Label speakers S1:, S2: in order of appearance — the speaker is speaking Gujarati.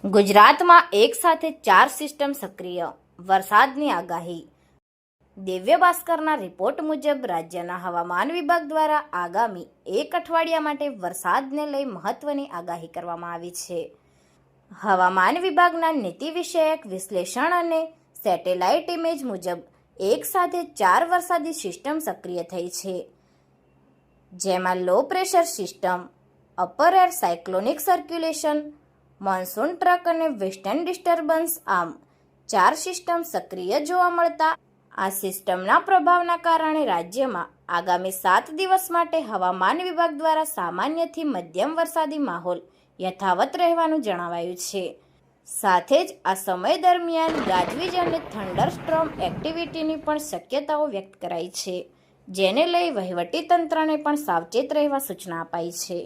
S1: ગુજરાતમાં એક સાથે 4 સિસ્ટમ સક્રિય, વરસાદની આગાહી. દિવ્ય ભાસ્કરના રિપોર્ટ મુજબ રાજ્યના હવામાન વિભાગ દ્વારા આગામી એક અઠવાડિયા માટે વરસાદને લઈ મહત્વની આગાહી કરવામાં આવી છે. હવામાન વિભાગના નીતિ વિષયક વિશ્લેષણ અને સેટેલાઇટ ઇમેજ મુજબ એક સાથે 4 વરસાદી સિસ્ટમ સક્રિય થઈ છે, જેમાં low pressure system, upper air cyclonic circulation, monsoon truck અને વેસ્ટર્ન ડિસ્ટર્બન્સ, આમ 4 સિસ્ટમ સક્રિય જોવા મળતા આ સિસ્ટમના પ્રભાવના કારણે રાજ્યમાં આગામી 7 દિવસ માટે હવામાન વિભાગ દ્વારા સામાન્યથી મધ્યમ વરસાદી માહોલ યથાવત રહેવાનું જણાવાયું છે. સાથે જ આ સમય દરમિયાન ગાજવીજ અને થંડરસ્ટ્રોમ એક્ટિવિટીની પણ શક્યતાઓ વ્યક્ત કરાઈ છે, જેને લઈ વહીવટી તંત્રને પણ સાવચેત રહેવા સૂચના અપાઈ છે.